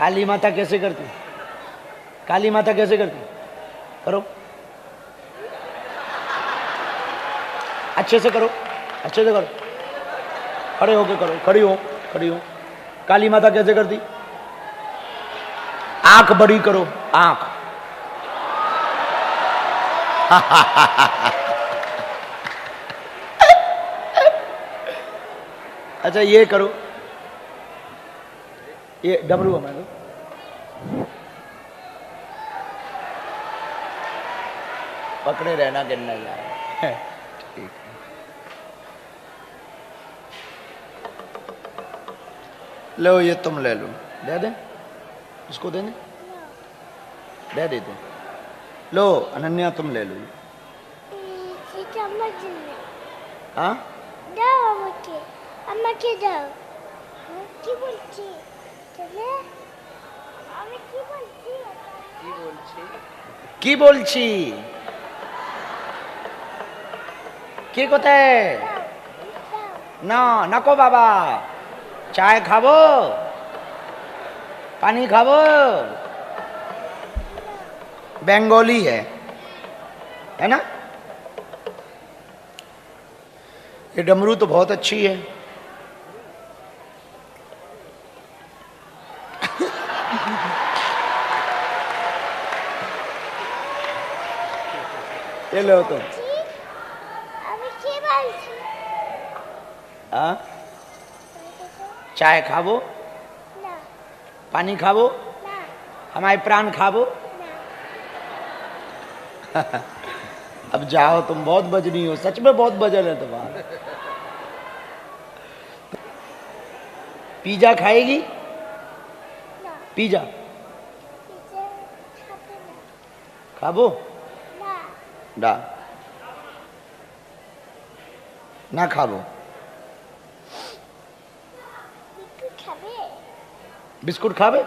काली माता कैसे करती? काली माता कैसे करती? करो, अच्छे से करो, अच्छे से करो, खड़े होके करो, खड़ी हो, खड़ी हो। काली माता कैसे करती? आंख बड़ी करो, आंख। अच्छा ये करो, ये डमरू हमारे पकड़े रहना, गिरना जा रहा है। ठीक है। लो ये तुम ले लो, दे दे इसको, दे दे देते। लो अनन्या तुम ले लो। हाँ की बोलছি কি কোথায়? না नको बाबा, चाय खाबो, पानी खाबो। बंगाली है ना? ये डमरू तो बहुत अच्छी है। ये लो तुम। हाँ चाय खाबो, पानी खाबो, हमारे प्राण खाबो। अब जाओ, तुम बहुत बजनी हो, सच में बहुत बजन है तुम्हारा। पिज्जा खाएगी? पिज्जा खाबो डा ना खाबो। बिस्कुट खाबे?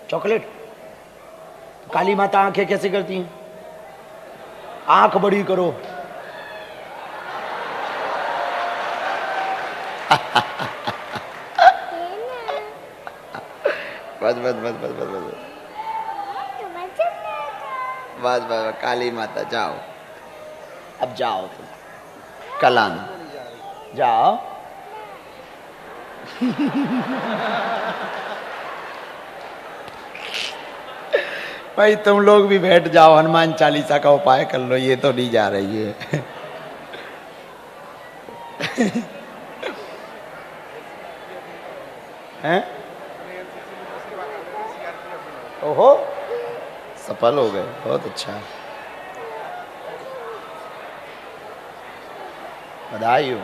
चॉकलेट? काली माता आंखें कैसे करती हैं? आंख बड़ी करो। बस बस बस बस बस बस बस बस। काली माता जाओ, अब जाओ तुम, कल आना, जाओ। भाई तुम लोग भी बैठ जाओ, हनुमान चालीसा का उपाय कर लो, ये तो नहीं जा रही है। हैं? ओहो, सफल हो गए, बहुत अच्छा, बधाई हो।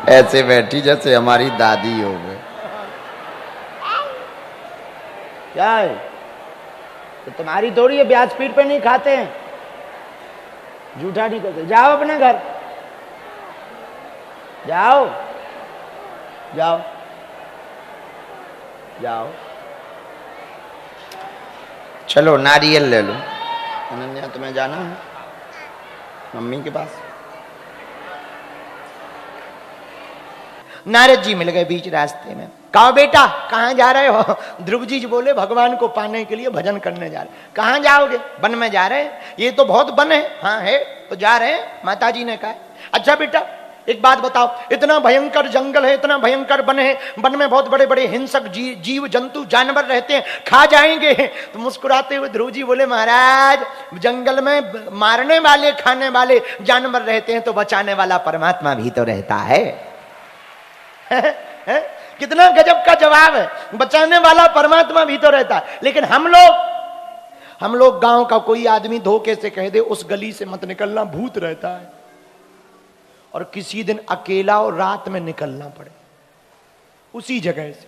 ऐसे बैठी जैसे हमारी दादी हो गए। क्या है? तो तुम्हारी थोड़ी है, ब्याज पीठ पे नहीं खाते हैं, झूठा नहीं करते। जाओ अपने घर, जाओ जाओ जाओ। चलो नारियल ले लो। अनन्या तुम्हें जाना है मम्मी के पास? नारद जी मिल गए बीच रास्ते में। कहा बेटा कहाँ जा रहे हो? ध्रुव जी बोले भगवान को पाने के लिए भजन करने जा रहे। कहाँ जाओगे? वन में जा रहे हैं। ये तो बहुत वन है। हाँ है तो जा रहे हैं, माता जी ने कहा। अच्छा बेटा एक बात बताओ, इतना भयंकर जंगल है, इतना भयंकर वन है, वन में बहुत बड़े बड़े हिंसक जीव जंतु जानवर रहते हैं, खा जाएंगे। तो मुस्कुराते हुए ध्रुव जी बोले महाराज जंगल में मारने वाले खाने वाले जानवर रहते हैं तो बचाने वाला परमात्मा भी तो रहता है। कितना गजब का जवाब है, बचाने वाला परमात्मा भी तो रहता है। लेकिन हम लोग गांव का कोई आदमी धोखे से कह दे उस गली से मत निकलना, भूत रहता है, और किसी दिन अकेला और रात में निकलना पड़े उसी जगह से,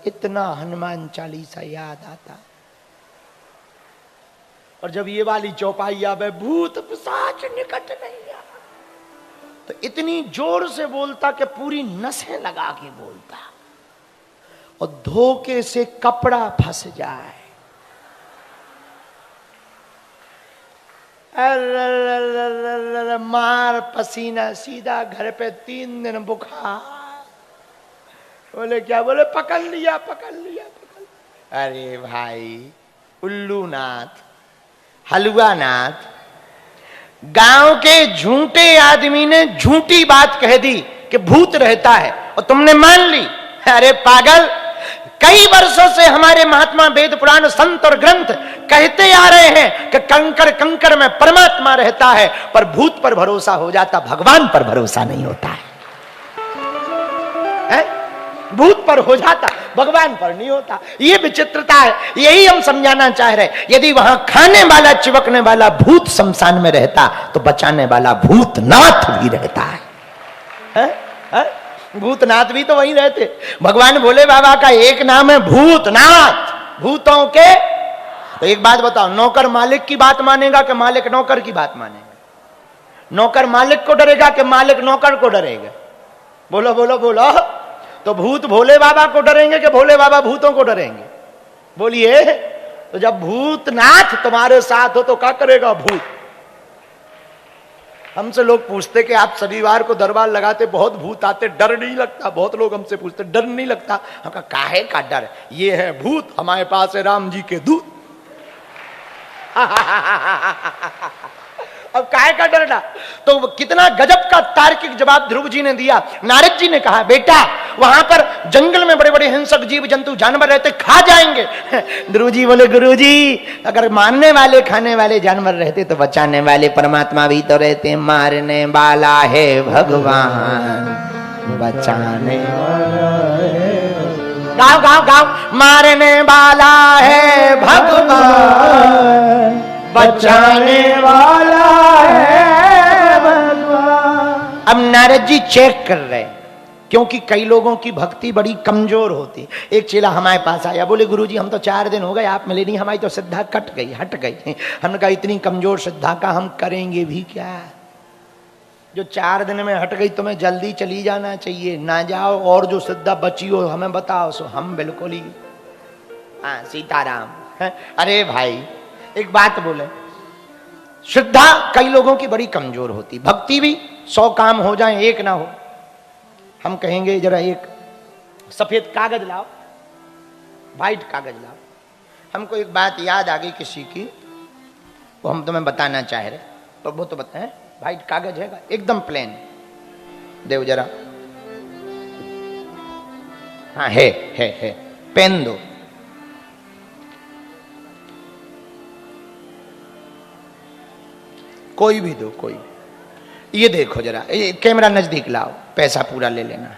इतना हनुमान चालीसा याद आता। और जब ये वाली चौपाई आवे, भूत पिशाच निकट नहीं आ, तो इतनी जोर से बोलता कि पूरी नसें लगा के बोलता और धोखे से कपड़ा फंस जाए। अरे मार पसीना, सीधा घर पे 3 दिन बुखार। बोले क्या? बोले पकड़ लिया पकड़ लिया पकड़ लिया। अरे भाई उल्लू नाथ, हलवा नाथ, गांव के झूठे आदमी ने झूठी बात कह दी कि भूत रहता है और तुमने मान ली। अरे पागल, कई वर्षों से हमारे महात्मा वेद पुराण संत और ग्रंथ कहते आ रहे हैं कि कंकड़ कंकड़ में परमात्मा रहता है, पर भूत पर भरोसा हो जाता, भगवान पर भरोसा नहीं होता है। भूत पर हो जाता, भगवान पर नहीं होता। ये विचित्रता है, यही हम समझाना चाह रहे। यदि वहां खाने वाला चिपकने वाला भूत शमशान में रहता तो बचाने वाला भूतनाथ भी रहता है। भूतनाथ भी तो वहीं रहते। भगवान भोले बाबा का एक नाम है भूतनाथ, भूतों के। तो एक बात बताओ, नौकर मालिक की बात मानेगा कि मालिक नौकर की बात मानेगा? नौकर मालिक को डरेगा कि मालिक नौकर को डरेगा? बोलो बोलो बोलो। तो भूत भोले बाबा को डरेंगे कि भोले बाबा भूतों को डरेंगे? बोलिए। तो जब भूतनाथ तुम्हारे साथ हो तो क्या करेगा भूत? हमसे लोग पूछते कि आप शनिवार को दरबार लगाते, बहुत भूत आते, डर नहीं लगता? बहुत लोग हमसे पूछते डर नहीं लगता? हम कहा काहे का डर, ये है भूत, हमारे पास है राम जी के दूत। अब काहे का डरना? तो कितना गजब का तार्किक जवाब ध्रुव जी ने दिया। नारद जी ने कहा बेटा वहां पर जंगल में बड़े बड़े हिंसक जीव जंतु जानवर रहते, खा जाएंगे। ध्रुव जी बोले गुरुजी अगर मारने वाले खाने वाले जानवर रहते तो बचाने वाले परमात्मा भी तो रहते। मारने वाला है भगवान, बचाने गाँव गाँव गाँव, मारने वाला है भगवान, बचाने वाला है भगवान। अब नारद जी चेक कर रहे, क्योंकि कई लोगों की भक्ति बड़ी कमजोर होती। एक चेला हमारे पास आया, बोले गुरुजी हम तो 4 दिन हो गए आप मिले नहीं, हमारी तो श्रद्धा कट गई, हट गई। हमने कहा इतनी कमजोर श्रद्धा का हम करेंगे भी क्या? जो 4 दिन में हट गई तुम्हें जल्दी चली जाना चाहिए, ना जाओ और जो श्रद्धा बची हो हमें बताओ। सो हम बिल्कुल ही हाँ सीताराम। अरे भाई एक बात बोले, श्रद्धा कई लोगों की बड़ी कमजोर होती, भक्ति भी 100 काम हो जाए एक ना हो। हम कहेंगे जरा एक सफेद कागज लाओ, वाइट कागज लाओ। हमको एक बात याद आ गई किसी की, वो हम तुम्हें बताना चाह रहे, तो वो तो बताएं। वाइट कागज है एकदम प्लेन, देव जरा। हाँ है पेन दो। कोई भी दो, कोई भी। ये देखो जरा, ये कैमरा नजदीक लाओ, पैसा पूरा ले लेना।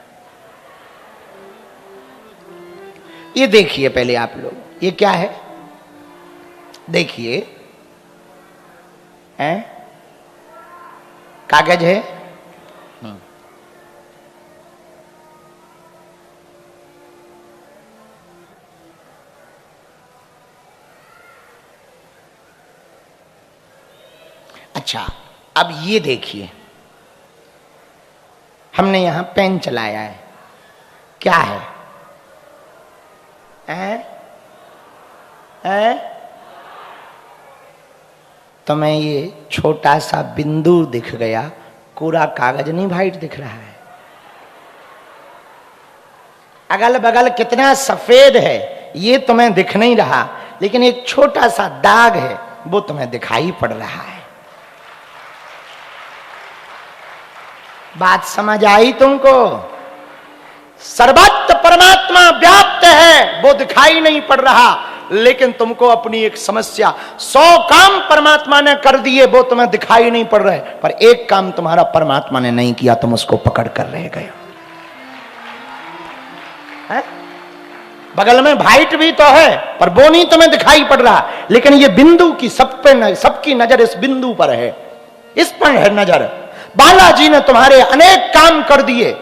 ये देखिए पहले आप लोग, ये क्या है देखिए, हैं? कागज है। अच्छा अब ये देखिए, हमने यहां पेन चलाया है, क्या है? तो मैं ये छोटा सा बिंदु दिख गया, पूरा कागज नहीं वाइट दिख रहा है। अगल बगल कितना सफेद है ये तुम्हें दिख नहीं रहा, लेकिन एक छोटा सा दाग है वो तुम्हें दिखाई पड़ रहा है। बात समझ आई तुमको? सर्वत्र परमात्मा व्याप्त है, वो दिखाई नहीं पड़ रहा, लेकिन तुमको अपनी एक समस्या, 100 काम परमात्मा ने कर दिए वो तुम्हें दिखाई नहीं पड़ रहे, पर एक काम तुम्हारा परमात्मा ने नहीं किया, तुम उसको पकड़ कर रह गए। बगल में वाइट भी तो है पर वो नहीं तुम्हें दिखाई पड़ रहा, लेकिन ये बिंदु की सबकी नजर इस बिंदु पर है, इस पर है नजर। बालाजी ने तुम्हारे अनेक काम कर दिए,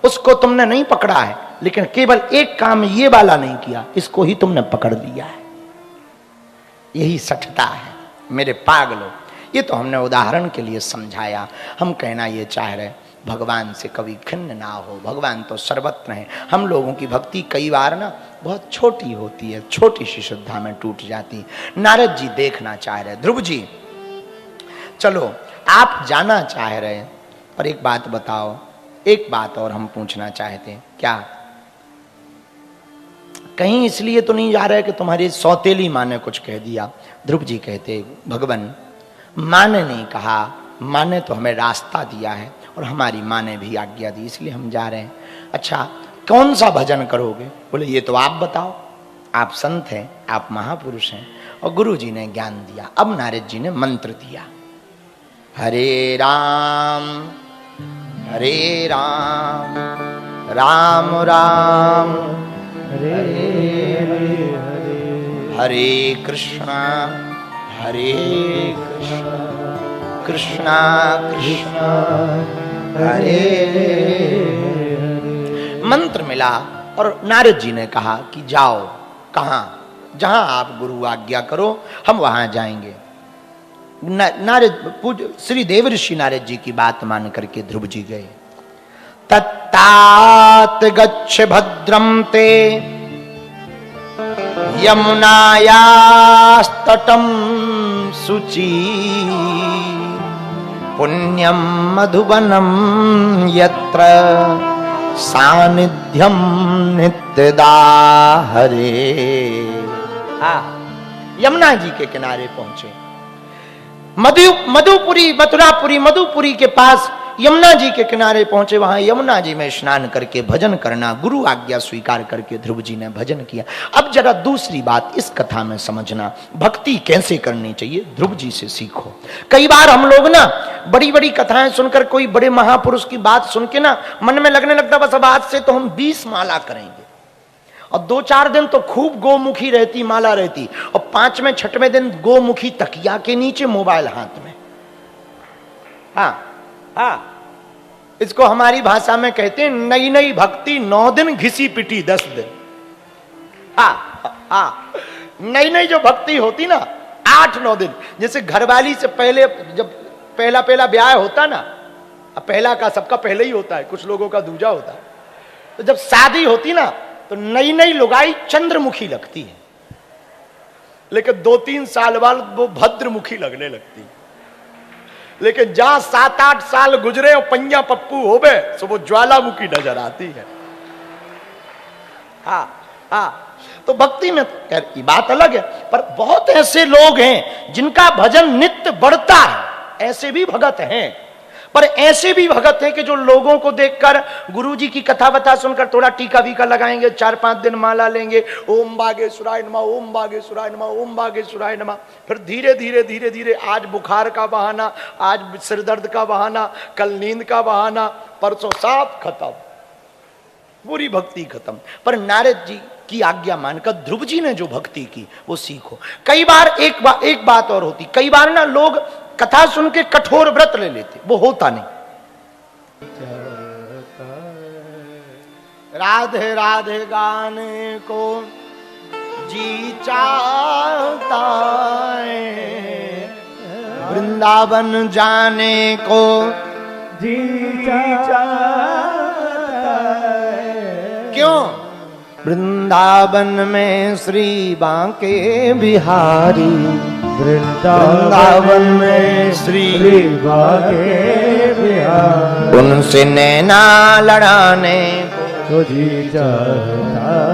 उसको तुमने नहीं पकड़ा है, लेकिन केवल एक काम ये वाला नहीं किया, इसको ही तुमने पकड़ लिया है। यही सठता है मेरे पागलों। ये तो हमने उदाहरण के लिए समझाया। हम कहना ये चाह रहे भगवान से कभी खिन्न ना हो। भगवान तो सर्वत्र हैं। हम लोगों की भक्ति कई बार ना बहुत छोटी होती है, छोटी सी श्रद्धा में टूट जाती। नारद जी देखना चाह रहे, ध्रुव जी चलो आप जाना चाह रहे हैं, पर एक बात बताओ, एक बात और हम पूछना चाहते हैं। क्या कहीं इसलिए तो नहीं जा रहे कि तुम्हारी सौतेली माँ ने कुछ कह दिया? ध्रुव जी कहते, भगवान माँ ने नहीं कहा, माँ ने तो हमें रास्ता दिया है और हमारी माँ ने भी आज्ञा दी, इसलिए हम जा रहे हैं। अच्छा कौन सा भजन करोगे? बोले ये तो आप बताओ, आप संत हैं, आप महापुरुष हैं। और गुरु जी ने ज्ञान दिया। अब नारद जी ने मंत्र दिया, हरे राम राम राम हरे हरे, हरे कृष्णा कृष्णा कृष्णा हरे हरे। मंत्र मिला और नारद जी ने कहा कि जाओ, कहाँ? जहां आप गुरु आज्ञा करो हम वहां जाएंगे। नारद श्री देवर्षि नारद जी की बात मान करके ध्रुव जी गए। तत्तात गच्छ भद्रम ते यमुनायास्तटं शुचि पुण्यम मधुबनम यत्र सानिध्यम नित्यदा हरे। यमुना जी के किनारे पहुंचे। मधुपुरी मथुरापुरी मधुपुरी के पास यमुना जी के किनारे पहुंचे। वहां यमुना जी में स्नान करके भजन करना, गुरु आज्ञा स्वीकार करके ध्रुव जी ने भजन किया। अब जरा दूसरी बात इस कथा में समझना, भक्ति कैसे करनी चाहिए ध्रुव जी से सीखो। कई बार हम लोग ना बड़ी बड़ी कथाएं सुनकर, कोई बड़े महापुरुष की बात सुन के ना मन में लगने लगता बस अब आज से तो हम 20 माला करेंगे, और 2-4 दिन तो खूब गोमुखी रहती, माला रहती, और 5वें 6वें दिन गोमुखी तकिया के नीचे, मोबाइल हाथ में। इसको हमारी भाषा में कहते हैं नई नई भक्ति 9 दिन, घिसी पिटी 10 दिन। नई नई जो भक्ति होती ना 8-9 दिन। जैसे घरवाली से पहले जब पहला ब्याह होता ना, पहला का सबका पहले ही होता है, कुछ लोगों का दूजा होता है, तो जब शादी होती ना तो नई नई लुगाई चंद्रमुखी लगती है, लेकिन 2-3 साल बाद वो भद्रमुखी लगने लगती है। लेकिन जहां 7-8 साल गुजरे और पंजा पप्पू हो गए तो वो ज्वालामुखी नजर आती है। तो भक्ति में खैर ये बात अलग है, पर बहुत ऐसे लोग हैं जिनका भजन नित्य बढ़ता है, ऐसे भी भगत हैं। पर ऐसे भी भगत हैं कि जो लोगों को देखकर गुरु जी की कथा बता सुनकर थोड़ा टीका वीका लगाएंगे, 4-5 दिन माला लेंगे, ओम बागेश्वराय नमः, ओम बागेश्वराय नमः, ओम बागेश्वराय नमः। फिर धीरे धीरे आज बुखार का बहाना, आज सिर दर्द का बहाना, कल नींद का बहाना, परसों साफ खत्म, पूरी भक्ति खत्म। पर नारद जी की आज्ञा मानकर ध्रुव जी ने जो भक्ति की वो सीखो। कई बार एक बात और होती, कई बार ना लोग कथा सुन के कठोर व्रत ले लेते, वो होता नहीं। राधे राधे गाने को जी चाहता है, वृंदावन जाने को जी चाहता है। क्यों? वृंदावन में श्री बांके बिहारी, वृंदावन में श्री बांके बिहारी, उनसे नैना लड़ाने को जी चाहता